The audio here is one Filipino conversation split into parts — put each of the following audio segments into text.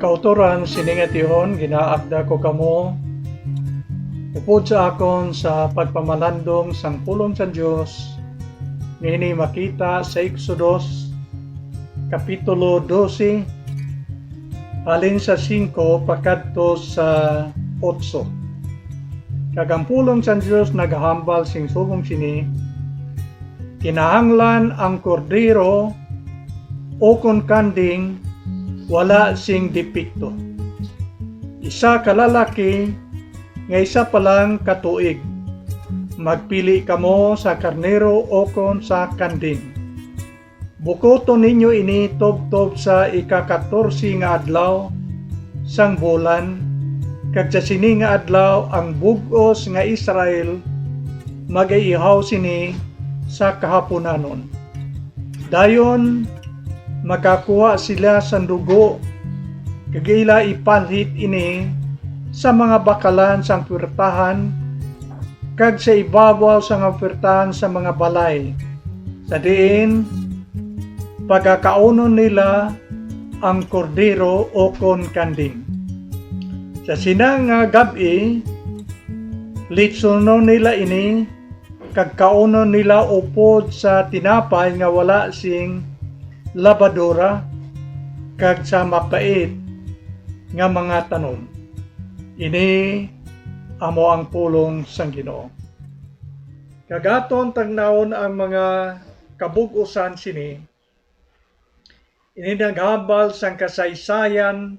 kauturan siningatihon ginaagda ko kamo upod sa akon sa pagpamalandong sang pulong sa Dios ngini makita sa Exodus kapitulo 12 alin sa 5 pakadto sa 8. Kag ang pulong sa Dios naghambal sing subong sini kinahanglan ang kordero o kon kanding wala sing depekto. Isa ka lalaki nga isa pa lang katuig. Magpili kamo sa karnero o kon sa kanding. Bukoton ninyo ini tubtob sa ika-14 nga adlaw sang bulan kag sa sini nga adlaw ang bug-os nga Israel magaihaw sini sa kahaponanon. Dayon makakuha sila sa dugo kag ila ipanhit ini sa mga bakalan sang puwertahan kag sa ibabaw sang puwertahan sa mga balay sa diin pagkakaunon nila ang kordero o kon kanding. Sa sinang gabi litsunon nila ini kag kaunon nila upod sa tinapay nga wala sing labadora kag sa mapait nga mga tanom. Ini amo ang pulong sang Ginoo. Kagaton tagnaon ang mga kabug-usan sini. Ini naghambal sang kasaysayan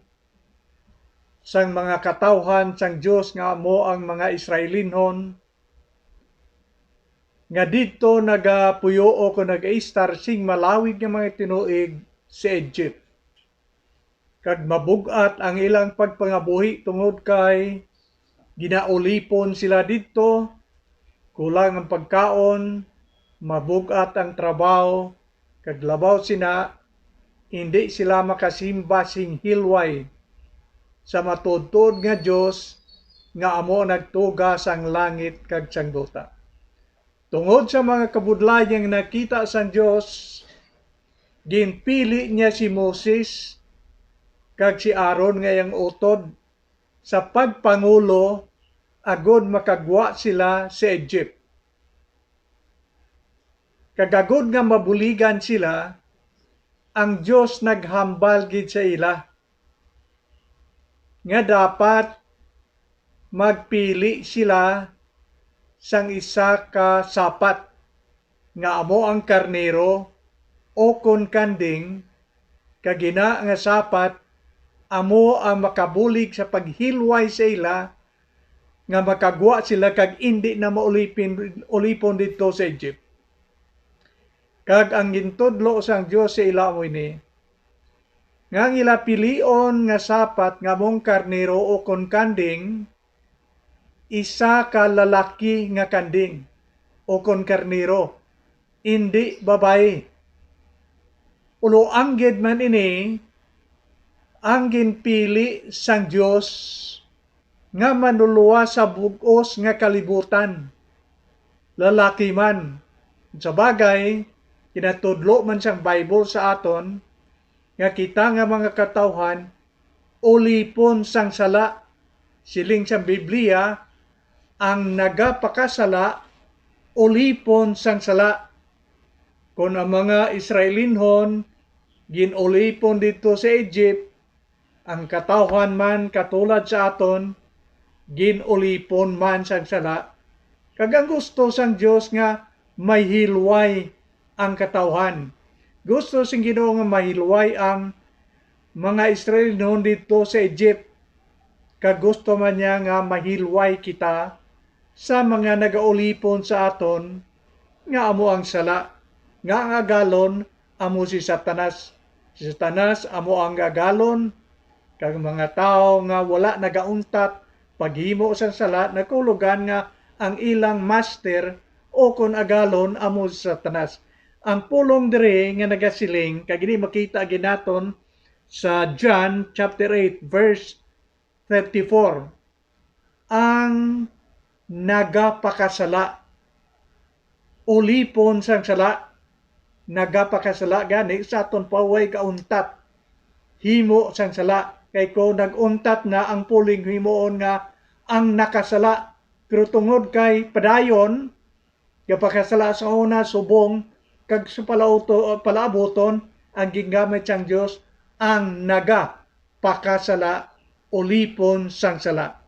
sang mga katawhan sang Dios nga amo ang mga Israelinhon nga dito nagapuyo o kung nag-istar sing malawig nga mga tinuig sa Egypt. Kag mabugat ang ilang pagpangabuhi tungod kay ginaulipon sila dito, kulang ang pagkaon, mabugat ang trabaho, kag labaw sina, hindi sila makasimba sing hilway sa matudtod nga Dios nga amo nagtuga sang langit kag sang duta. Tungod sa mga kabudlayang nakita sa Dios, ginpili niya si Moses kag si Aaron ngayang utod sa pagpangulo agod makagwa sila sa Egypt. Kag agod nga mabuligan sila, ang Dios naghambal gid sa ila nga dapat magpili sila sang isa ka sapat nga amo ang karnero o kon kanding kag ina nga sapat amo ang makabulig sa paghilway sa ila nga makagwa sila kag indi na maulipon dito sa Egypt. Kag ang gintudlo sang Dios sa ila mo ini nga ila pilion nga sapat nga mong karnero o kon kanding isa ka lalaki nga kanding o kon karnero, hindi babae. Ulo anggid man ini ang ginpili sang Dios nga manuluwa sa bug-os nga kalibutan. Lalaki man. Sa bagay, kinatudlo man sang Bible sa aton nga kita nga mga katawhan ulipon sang sala. Siling sa Biblia ang nagapakasala ulipon sang sala. Kung ang mga Israelinhon ginulipon dito sa Egypt, ang katawhan man katulad sa aton ginulipon man sang sala. Kag ang gusto sang Dios nga mahilway ang katawhan. Gusto sing Ginoo nga mahilway ang mga Israelinhon dito sa Egypt. Kag gusto man niya nga mahilway kita sa mga nagaulipon sa aton nga amo ang sala, nga ang agalon amo si Satanas. Si Satanas amo ang agalon kag mga tao nga wala nagauntat paghimo sa sala nagkulugan nga ang ilang master o kon agalon amo si Satanas. Ang pulong dire nga nagasiling kag ini makita ginaton sa John chapter 8 verse 34. Ang nagapakasala ulipon sang sala nagapakasala gani sa aton paway kauntat himo sang sala kay ko naguntat na ang puling himuon nga ang nakasala, pero tungod kay padayon gapakasala sa una subong kag sa palaaboton ang gingamit sang Dios ang naga pakasala ulipon sang sala.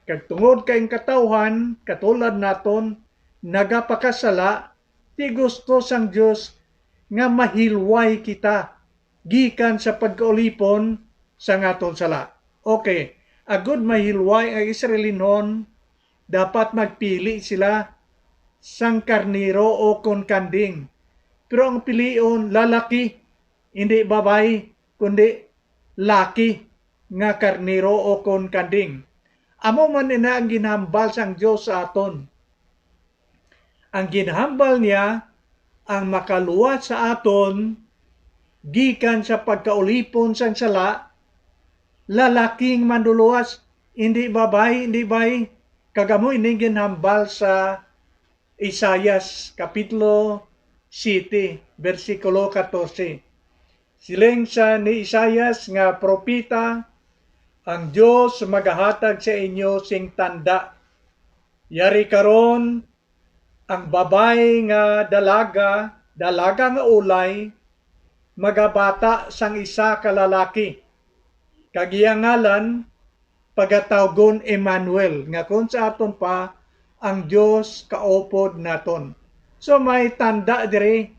Kag tungod kay katawhan katulad naton nagapakasala, ti gusto sang Dios nga mahilway kita gikan sa pagkaulipon sa ngaton sala. Okay, agud mahilway ang Israelinon, dapat magpili sila sang karniro o kon kanding. Pero ang pilion lalaki, hindi babae, kundi laki nga karniro o kon kanding. Amo man ina ang ginhambal sang Dios sa aton. Ang ginhambal niya ang makaluwat sa aton gikan sa pagkaulipon sang sala, lalaking manluluwas, hindi babae, hindi babae. Kagamo ini ginhambal sa Isayas kapitulo 7 bersikulo 14. Siling sa ni Isayas nga propita, ang Dios magahatag sa inyo sing tanda. Yari karon ang babay nga dalaga nga ulay, magabata sang isa ka lalaki. Kag iyang ngalan pagatawgon Emmanuel, nga kun sa aton pa ang Dios kaupod naton. So may tanda diri.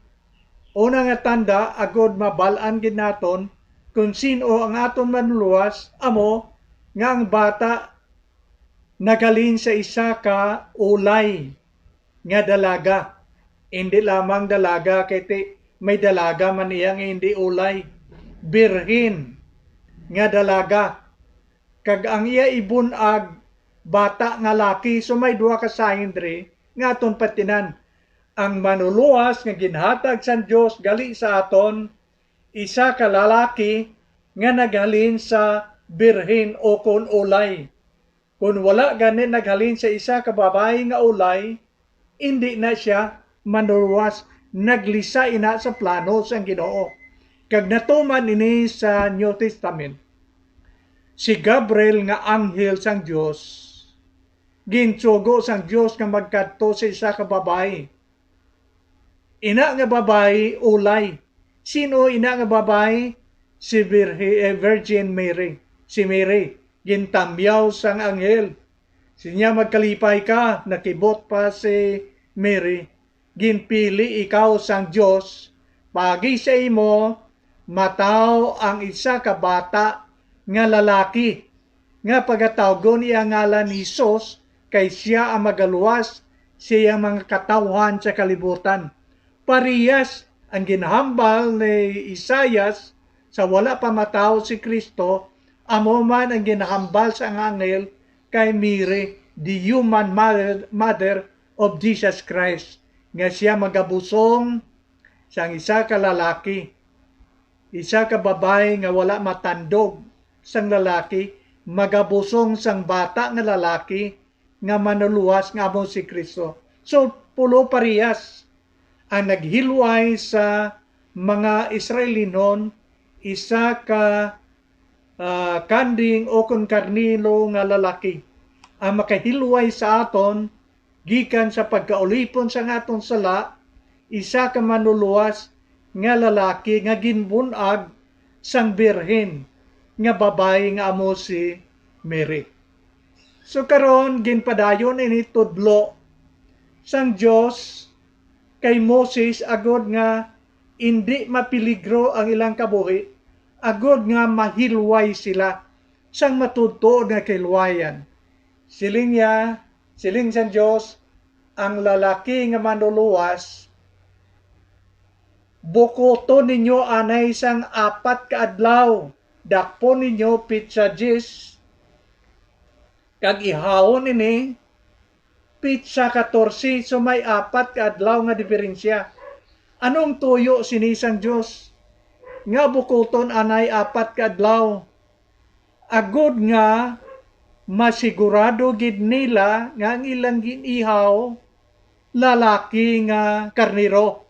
Una nga tanda agod mabalaan gid naton kung sino ang aton manluwas, amo nga ang bata nagalin sa isa ka ulay nga dalaga. Hindi lamang dalaga kay may dalaga man iya nga hindi ulay. Birhin nga dalaga. Kag ang iya ibunag bata nga laki, so may duha ka sahin diri nga aton patinan. Ang manuluwas nga ginhatag sa Dios gali sa aton, isa ka lalaki nga naghalin sa birhin o kon ulay. Kung wala gani naghalin sa isa ka babae nga ulay, hindi na siya manuluwas, naglisa ina sa plano sang Ginoo. Kag natuman ini sa New Testament, si Gabriel nga anghel sang Dios, ginsugo sang Dios nga magkadto sa isa ka babae. Ina nga babae ulay. Sino ina nga babae? Si Virgin Mary. Si Mary gintamyaw sang anghel. Sinya magkalipay ka, nakibot pa si Mary. Ginpili ikaw sang Dios, pagi sa imo mataw ang isa ka bata nga lalaki nga pagatawgon iya ngalan ni Jesus, kay siya ang magaluwas siya mga katawhan sa kalibutan. Parehas ang ginhambal ni Isayas sa wala pa mataw si Kristo, amo man ang ginhambal sa anghel kay Mary, the human mother of Jesus Christ, nga siya magabusong sang isa ka lalaki, isa ka babae nga wala matandog sang lalaki, magabusong sang bata nga lalaki nga manuluwas nga amo si Kristo. So pulo parehas ang naghilway sa mga Israelinon, isa ka kanding o kon karnilo nga lalaki. Ang makahilway sa aton gikan sa pagkaulipon sa aton sala, isa ka manuluwas nga lalaki nga ginbunag sang birhen nga babae nga amo si Mary. So karon ginpadayon ini tudlo sang Dios kay Moses agod nga hindi mapiligro ang ilang kabuhi, agod nga mahilway sila sang matudtod nga kilwayan. Siling sa Dios, ang lalaki nga manuluwas, bukoton ninyo anay sang 4 ka adlaw, dakpo ninyo pitsa 10, kag ihawon ini pitsa 14, so may 4 ka adlaw nga diferensya. Anong tuyo sinisang Dios? Nga bukoton anay 4 ka adlaw. Agod nga masigurado gid nila nga ang ilang ginihaw lalaki nga karniro,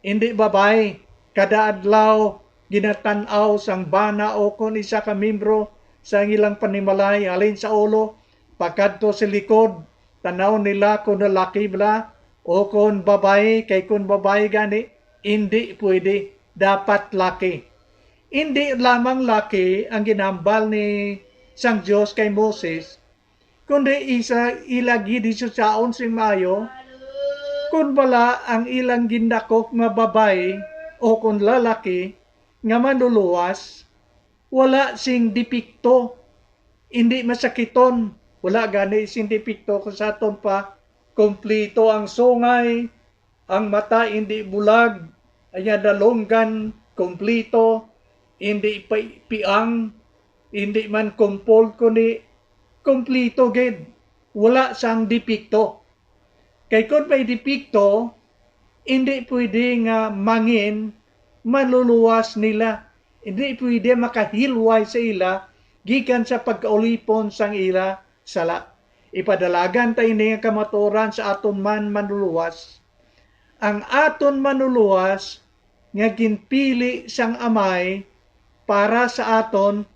hindi babae. Kada adlaw ginatan-aw sang bana o kon isa ka membro sa ilang panimalay alin sa ulo pagkadto sa likod tanaw nila kung lalaki bala o kung babae kay kung babae gani hindi pwede dapat laki. Hindi lamang laki ang ginambal ni sang Dios kay Moses kundi isa ilagi di saon sing maayo kun bala ang ilang gindakop nga babae o kung lalaki nga manluluwas wala sing dipikto hindi masakiton wala gani sing dipikto kung sa aton pa kompleto ang sungay ang mata hindi bulag anya dalonggan kompleto hindi piang hindi man kumpol kundi kompleto gid wala sang dipikto kay kung may dipikto hindi pwede nga mangin manluluwas nila hindi pwede makahilway sa ila gikan sa pagkaulipon sang ila sala ipadalagan ta ini nga kamaturan sa aton man manluluwas ang aton manluluwas nga ginpili sang amay para sa aton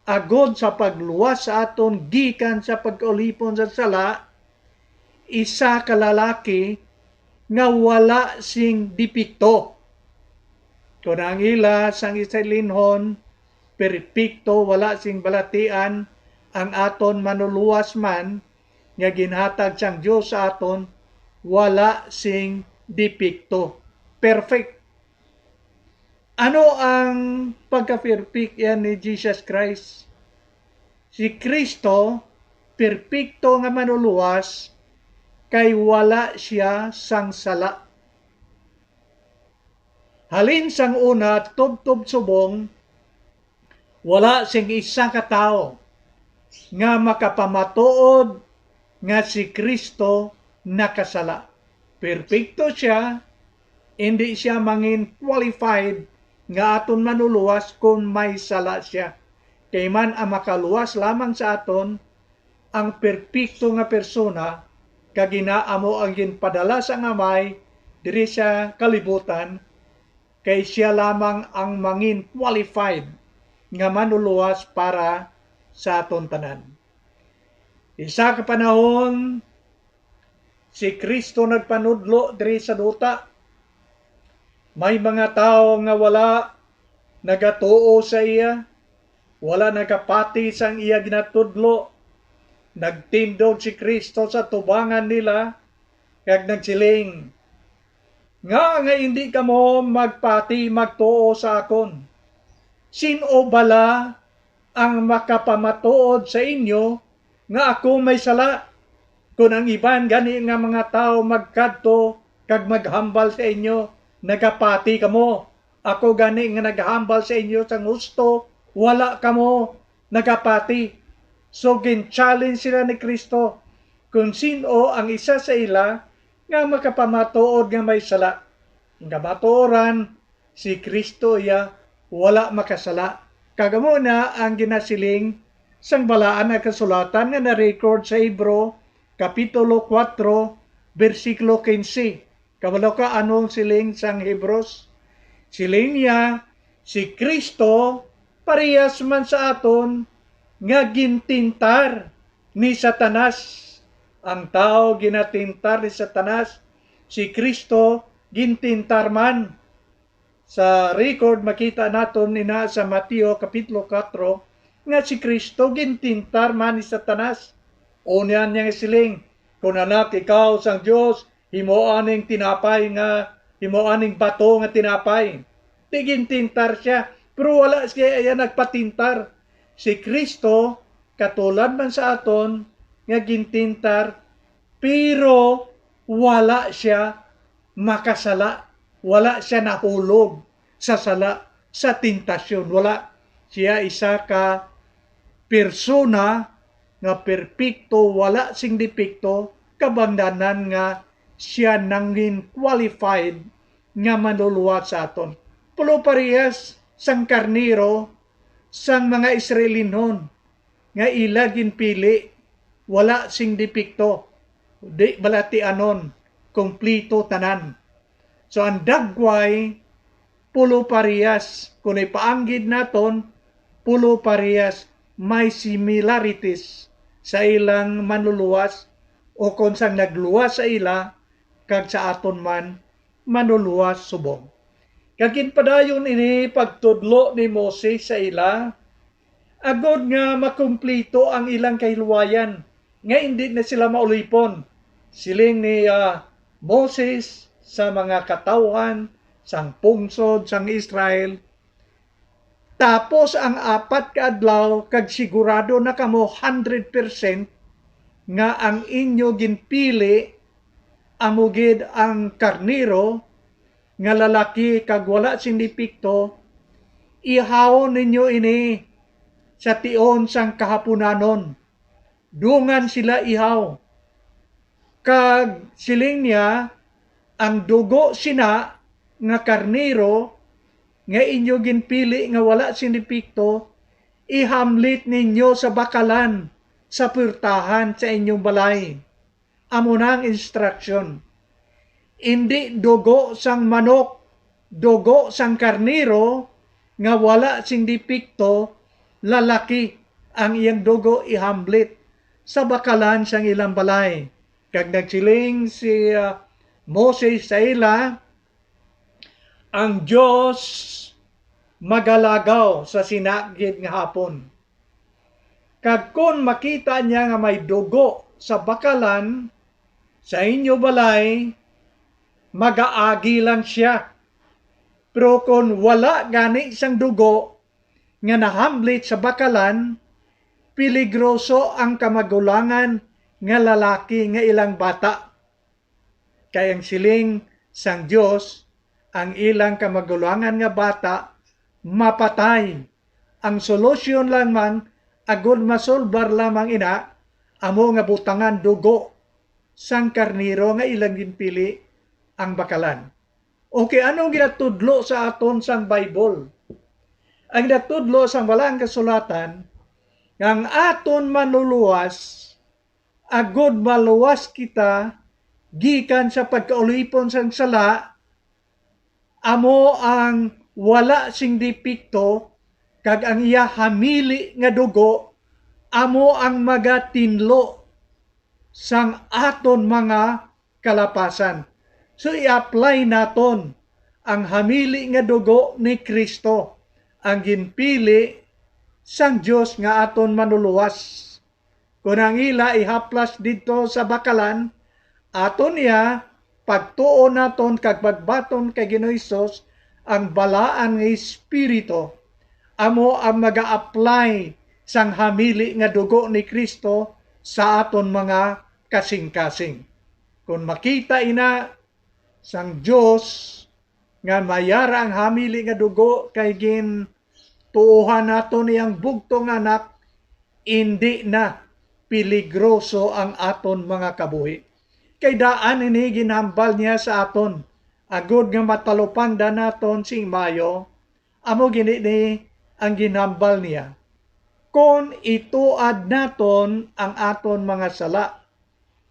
agod sa pagluwas sa aton gikan sa pagkaulipon sa sala isa ka lalaki nga wala sing dipikto kung ang ila sang isalinhon perpekto wala sing balatian ang aton manluluwas man nga ginhatag sang Dios sa aton wala sing dipikto perfect. Ano ang pagka-perfect yan ni Jesus Christ? Si Kristo, perfecto nga manluluwas, kay wala siya sang sala. Halin sang una, tubtob subong, wala sing isa ka tao nga makapamatuod nga si Kristo nakasala. Perfecto siya, hindi siya mangin qualified nga aton manluluwas kung may sala siya. Kay man ang makaluwas lamang sa aton ang perpekto nga persona kag ginaamo ang ginpadala sa amay diri sa kalibutan kay siya lamang ang mangin qualified nga manluluwas para sa aton tanan. Isa ka panahon si Kristo nagpanudlo diri sa duta. May mga tao nga wala nagatuo sa iya, wala nagapati sang iya ginatudlo. Nagtindog si Kristo sa tubangan nila, kag nagsiling, nga hindi ka mo magpati magtuo sa akon. Sino bala ang makapamatuod sa inyo nga ako may sala? Kung ang iban gani nga mga tao magkadto kag maghambal sa inyo, nagapati kamo. Ako gani nga naghambal sa inyo sa gusto, wala kamo nagapati. So gin-challenge sila ni Kristo kung sino ang isa sa ila nga makapamatuod nga may sala. Nga matuoran si Kristo iya wala makasala. Kagamo na ang ginasiling sang balaan nga kasulatan nga na-record sa Hebro Kapitulo 4 versikulo 15. Kabalo ka anong siling sang Hebros? Siling niya, si Kristo parehas man sa aton nga gintintar ni Satanas. Ang tao ginatintar ni Satanas, si Kristo gintintar man. Sa record makita naton ina sa Mateo Kapitulo 4 nga si Kristo gintintar man ni Satanas. Unyan niyang siling, kung anak ikaw sang Dios, himoaning tinapay nga, himoaning bato nga tinapay. Tigintintar siya, pero wala siya ayan nagpatintar. Si Kristo, katulad man sa aton, nga gintintar, pero wala siya makasala. Wala siya nahulog sa sala, sa tentasyon. Wala siya isa ka persona nga perpekto, wala sing depekto, kabangdanan nga siya nangin qualified nga manluluwas sa aton. Pulo parehas sang karnero sang mga Israelinon nga ila ginpili, wala sing depekto, di balatianon, kompleto tanan. So ang dagway pulo parehas. Kung ipaanggid naton, pulo parehas may similarities sa ilang manluluwas o kung sang nagluwas sa ila kag sa aton man manluluwas subong. Kagin padayon ini pagtudlo ni Moses sa ila agod nga makumplito ang ilang kahiluwayan nga hindi na sila maulipon. Siling ni Moses sa mga katawhan sang pungsod sang Israel. Tapos ang apat ka adlaw kag sigurado na kamo 100% nga ang inyo ginpili amugid ang karniro nga lalaki kag wala sing depekto, ihawon ninyo ini sa tion sang kahapunanon. Dungan sila ihaw. Kag siling niya, ang dugo sina nga karniro nga inyo ginpili nga wala sing depekto, ihamlit ninyo sa bakalan sa purtahan sa inyong balay. Amo nang instruction. Hindi dugo sang manok, dugo sang karniro nga wala sing depekto, lalaki ang iyang dugo ihamblit sa bakalan sang ilang balay. Kag nagsiling si Moses sa ila, ang Diyos magalagaw sa sinagid nga hapon. Kag kung makita niya nga may dugo sa bakalan sa inyo balay, magaagi lang siya. Pero kung wala gani sang dugo nga nahamblit sa bakalan, peligroso ang kamagulangan nga lalaki nga ilang bata. Kaya ang siling sang Dios, ang ilang kamagulangan nga bata mapatay. Ang solusyon lang man agud masolbar lamang ina amo nga butangan dugo sang karniro nga ilang ginpili ang bakalan. Okay, anong ginatudlo sa aton sang Bible? Ang ginatudlo sang Balang Kasulatan, ang aton manluluwas, agud maluwas kita, gikan sa pagkaulipon sang sala, amo ang wala sing depekto, kag ang iya hamili nga dugo, amo ang magatinlo sang aton mga kalapasan. So i-apply naton ang hamili nga dugo ni Kristo, ang ginpili sang Dios nga aton manluluwas. Kung ang ila ihaplas dito sa bakalan, aton niya pagtuon naton kag pagbaton kay Ginoong Hesus ang balaan nga espiritu, amo ang maga-apply sang hamili nga dugo ni Kristo sa aton mga kasing-kasing. Kung makita ina sang Dios nga mayara ang hamili nga dugo kay gin tuuhan naton iyang bugtong anak, hindi na peligroso ang aton mga kabuhi. Kay daan ini ginhambal niya sa aton, agud nga matalupanda naton sing mayo, amo gini ni ang ginhambal niya. Kung ituad naton ang aton mga sala,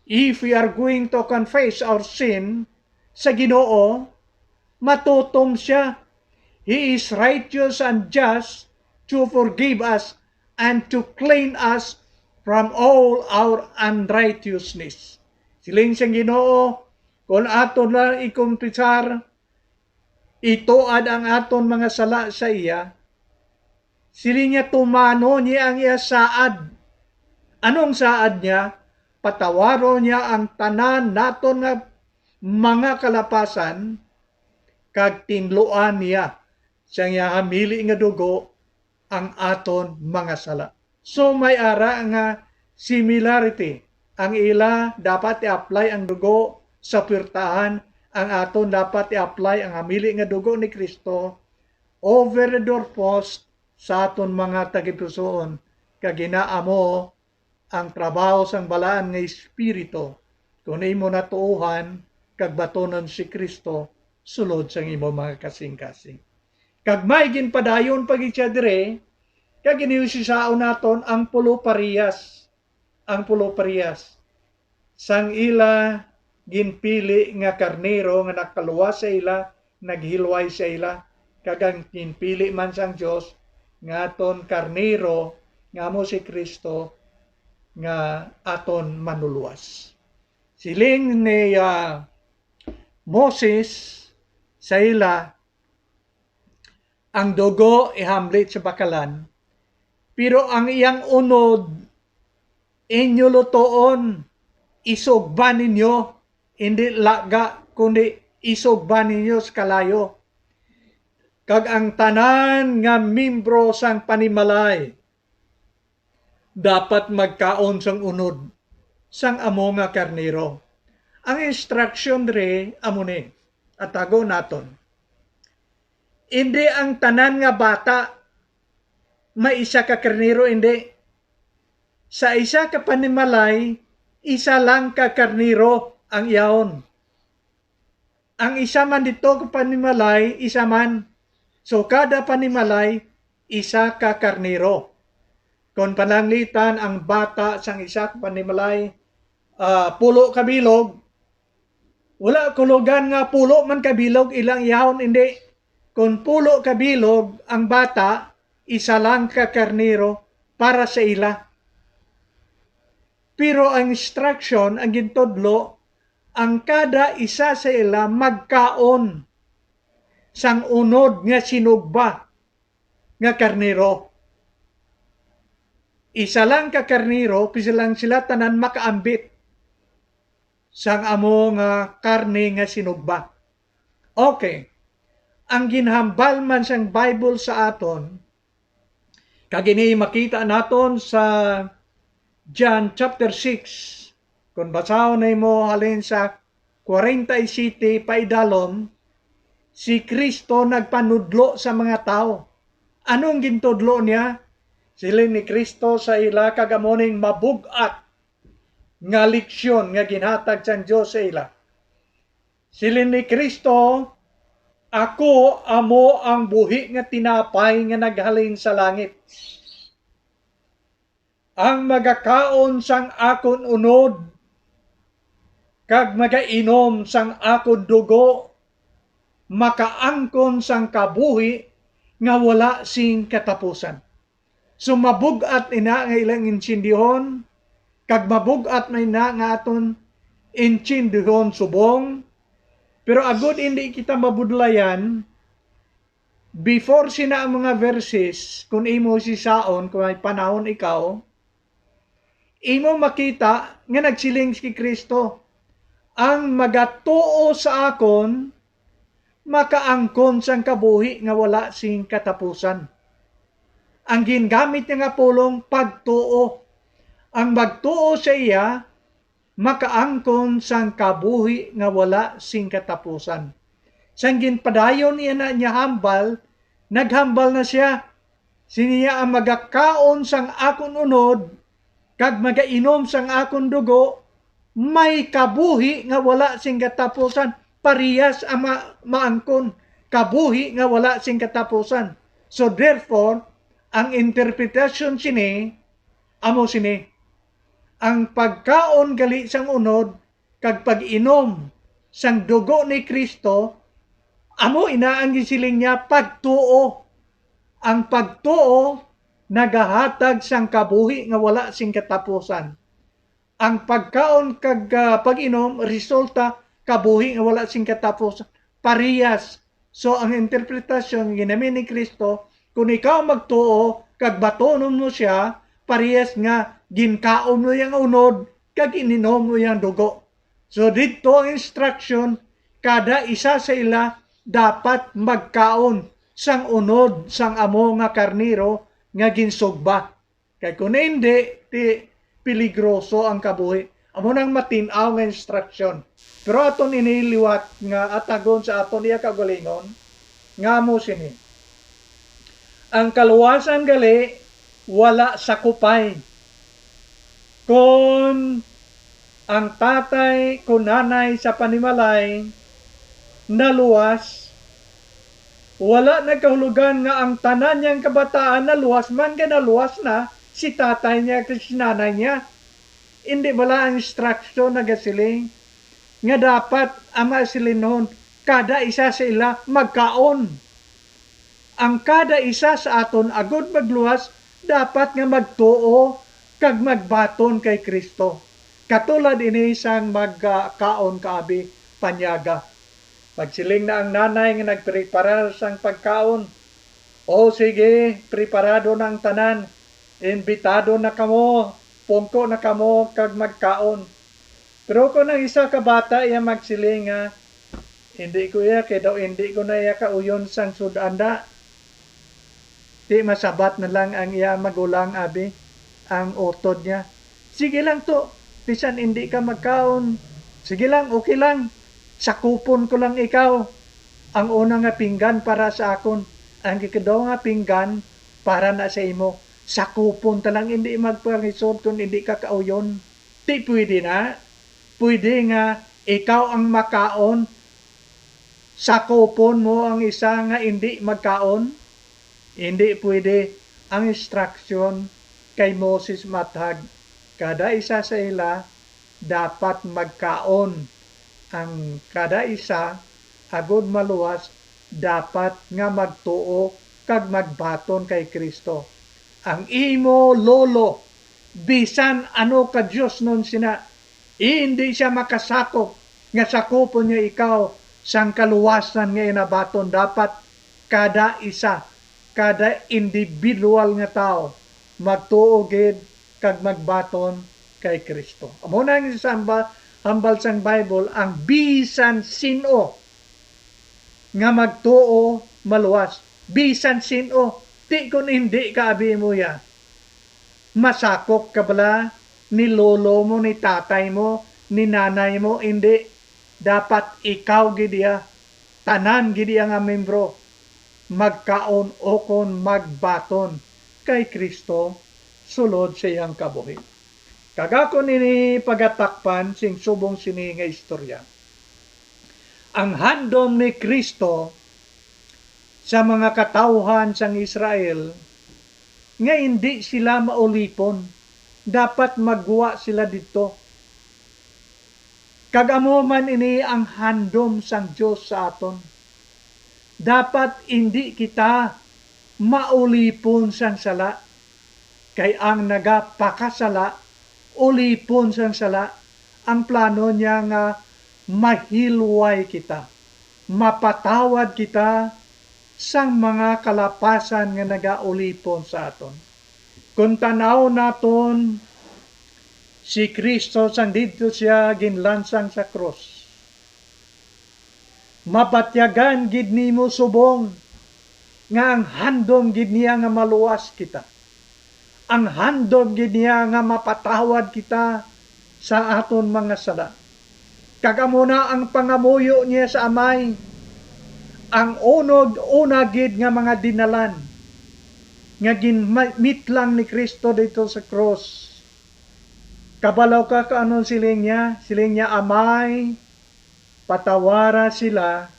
if we are going to confess our sin sa Ginoo, matutom siya. He is righteous and just to forgive us and to clean us from all our unrighteousness. Siling siyang Ginoo, kung aton lang ikumpisar, ituad ang aton mga sala sa iya, siling niya tumano niya ang iya saad. Anong saad niya? Patawaro niya ang tanan naton nga mga kalapasan, kag tinluan niya sa iya hamili nga dugo ang aton mga sala. So may ara nga similarity. Ang ila dapat i-apply ang dugo sa purtahan, ang aton dapat i-apply ang hamili nga dugo ni Kristo over the doorpost sa aton mga tagipusoon, kag ginaamo ang trabaho sang balaan nga espiritu. Kung imo natuuhan kag batonon si Kristo sulod sang imo mga kasing-kasing. Kag may ginpadayon pagid siya dire, kag iniusisaon naton ang pulo parehas. Ang pulo parehas. Sang ila ginpili nga karnero nga nakaluwas sa ila, naghilway sa ila, kagang kinpili man sang Dios nga aton karnero nga mo si Kristo nga aton manuluwas. Siling ni Moses sa ila, ang dugo ihamlit sa bakalan, pero ang iyang unod inyo lutoon, isugban ninyo, hindi laga, kundi isugban ninyo sa kalayo. Kag ang tanan nga membro sang panimalay, dapat magkaon sang unod, sang amo nga karnero. Ang instruction dre, amo ni, at tago naton. Hindi ang tanan nga bata, may isa ka karnero, hindi. Sa isa ka panimalay, isa lang ka karnero ang iyaon. Ang isa man dito ka panimalay, isa man. So kada panimalay, isa ka karnero. Kung pananglitan ang bata sang isa ka panimalay, pulo ka bilog, wala kulugan nga pulo man ka bilog, ilang iyaon, hindi. Kung pulo ka bilog ang bata, isa lang ka karnero para sa ila. Pero ang instruction, ang gintudlo, ang kada isa sa ila magkaon sang unod nga sinugba nga karnero. Isa lang ka karnero, pisa lang sila tanan makaambit sang amo nga karne nga sinugba. Okay. Ang ginhambal man sang Bible sa aton, kagini makita naton sa John chapter 6. Kung basahon na mo halin sa 47 paidalom, si Kristo nagpanudlo sa mga tao. Anong gintudlo niya? Sila ni Kristo sa ila kagamoning mabugat nga leksyon nga ginhatag sang Dios sa ila. Sila ni Kristo, ako amo ang buhi nga tinapay nga naghalin sa langit. Ang magakaon sang akon unod, kag magainom sang akon dugo, makaangkon sang kabuhi nga wala sing katapusan. So mabugat ina nga ilang insindihon, kag mabugat na ina nga aton insindihon subong, pero agud hindi kita mabudlayan, before sina ang mga verses, kung imo si saon, kung may panahon ikaw, imo makita nga nagsiling si Kristo, ang magatuo sa akon, makaangkon sang kabuhi nga wala sing katapusan. Ang gingamit niya nga pulong pagtuo. Ang magtuo sa iya, makaangkon sang kabuhi nga wala sing katapusan. Sang ginpadayon niya na niya hambal, naghambal na siya. Siniya ang magakaon sang akon unod, kag magainom sang akon dugo, may kabuhi nga wala sing katapusan. Parehas ang maangkon, kabuhi nga wala sing katapusan. So therefore, ang interpretasyon sini, amo sini, ang pagkaon gali sang unod, kag pag-inom sang dugo ni Kristo, amo inaang gisiling niya pagtuo. Ang pagtuo, nagahatag sang kabuhi nga wala sing katapusan. Ang pagkaon kag pag-inom, resulta, kabuhi nga wala sing katapusan. Parehas. So ang interpretasyon ginamit ni Kristo, kung ikaw magtuo, kag batonon mo siya, parehas nga ginkaon mo yung unod, kag ininom mo yung dugo. So dito ang instruction, kada isa sa ila dapat magkaon sang unod sang amo nga karnero nga ginsugba. Kay kung hindi, peligroso ang kabuhi. Amo nang matinaw nga instruction. Pero aton iniliwat nga atagon sa aton iya kagalingon, nga mo sini. Ang kaluwasan gali, wala sakupay. Kung ang tatay, kung nanay sa panimalay, naluwas, wala nagkahulugan nga ang tanan niyang kabataan naluwas man ka naluwas na si tatay niya at si nanay niya. Hindi wala ang instruction na gasiling nga dapat ama silinon kada isa sa ila magkaon ang kada isa sa aton agud magluwas dapat nga magtuo kag magbaton kay Kristo. Katulad ini sang magkaon kaabi panyaga. Pagsiling na ang nanay nga nagpreparar sang pagkaon, o sige, preparado na ang tanan, imbitado na kamo, pungko na kamo kag magkaon. Pero kung ang isa ka bata iya magsiling nga, hindi ko iya, kaya daw hindi ko na iya kauyon sang sudanda. Di masabat na lang ang iya magulang abi, ang utod niya. Sige lang to, bisan hindi ka magkaon. Sige lang, okay lang. Sakupon ko lang ikaw. Ang una nga pinggan para sa akon. Ang ikadaw nga pinggan para na sa imo. Sakupon talang hindi magpangisod kung hindi ka kauyon. Di pwede na. Pwede nga ikaw ang makaon. Sakupon mo ang isa nga hindi magkaon. Hindi pwede. Ang instruction kay Moses matag. Kada isa sa ila dapat magkaon. Ang kada isa agud maluwas dapat nga magtuo kag magbaton kay Kristo. Ang imo lolo bisan ano ka Dios nun sina, hindi siya makasakop nga sakupon niya ikaw sang kaluwasan nga inabaton. Dapat kada isa, kada individual nga tao magtuo gid kag magbaton kay Kristo. Amo na ang hambal sang Bible, ang bisan sino nga magtuo maluwas. Bisan sino, di kun hindi ka abi mo ya. Masakop ka bala ni lolo mo, ni tatay mo, ni nanay mo, hindi. Dapat ikaw gidiya, tanan gidiya nga membro, magkaon o kon magbaton kay Kristo sulod sa iyang kabuhi. Kagako nini pagatakpan sing subong sini nga istorya. Ang handom ni Kristo sa mga katawhan sang Israel nga hindi sila maulipon, dapat magwa sila dito. Kagamo man ini ang handom sang Dios sa aton. Dapat hindi kita maulipon sang sala, kay ang nagapakasala ulipon sang sala. Ang plano niya nga mahilway kita, mapatawad kita sang mga kalapasan nga nagaulipon sa aton. Kung tanaw naton si Kristo sang dito siya ginlansang sa cross, mabatyagan gid nimo subong nga ang handom gid niya nga maluwas kita. Ang handom gid niya nga mapatawad kita sa aton mga sala. Kagamo na ang pangamuyo niya sa amay, ang una gid nga mga dinalan nga ginmitlang ni Kristo dito sa cross. Kabalaw ka kaanon siling niya, amay, patawara sila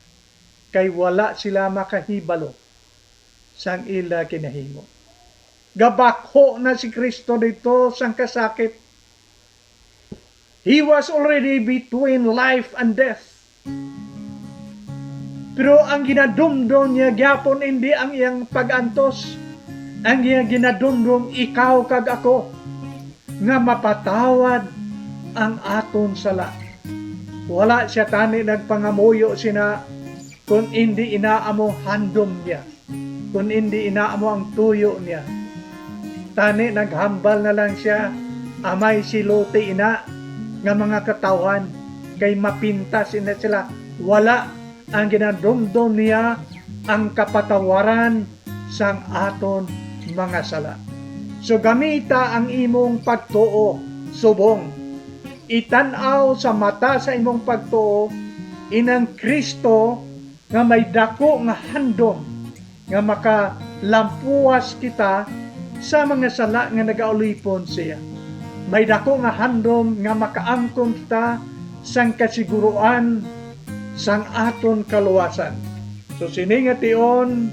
kay wala sila makahibalo sang ila kinahimo. Gabakho na si Kristo dito sang kasakit. He was already between life and death. Pero ang ginadumdum niya gyapon hindi ang iyang pagantos. Ang iyang ginadumdum ikaw kag ako nga mapatawad ang aton sala. Wala siya tani nagpangamuyo sina kung hindi inaamo handom niya, kung hindi inaamo ang tuyo niya. Tani naghambal na lang siya, amay silote ina nga mga katawhan kay mapintas ina sila. Wala ang ginadumdum niya ang kapatawaran sang aton mga sala. So gamita ang imong pagtuo subong. Itanaw sa mata sa imong pagtuo inang Kristo nga may dako nga handom nga makalampuas kita sa mga sala nga nagaulipon siya. May dako nga handom nga makaangkon kita sang kasiguruan sang aton kaluwasan. So siningation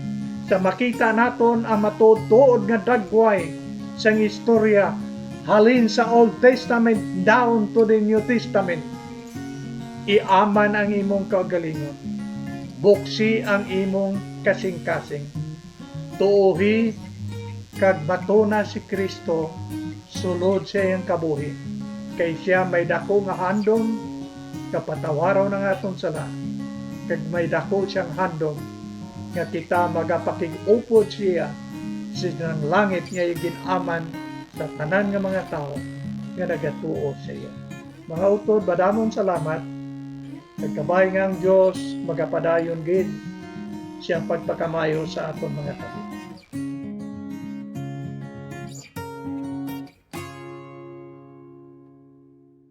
sa makita naton ang matuod-tuod nga dagway sang istorya halin sa Old Testament down to the New Testament. Iaman ang imong kagalingon. Buksi ang imong kasing-kasing. tuohi kag matuna si Kristo sulod sa iyang kabuhi. Kay siya may dako nga handom kapatawaraw ng atong sala. Kag may dako siyang handom nga kita magapakig-upod siya sa langit nga ginaman sa tanan nga mga tao nga nagatuo sa iya. Mga utod, badamon salamat. Nagkabay nga ang Diyos magapadayon gid siyang pagpakamayo sa aton mga tabi.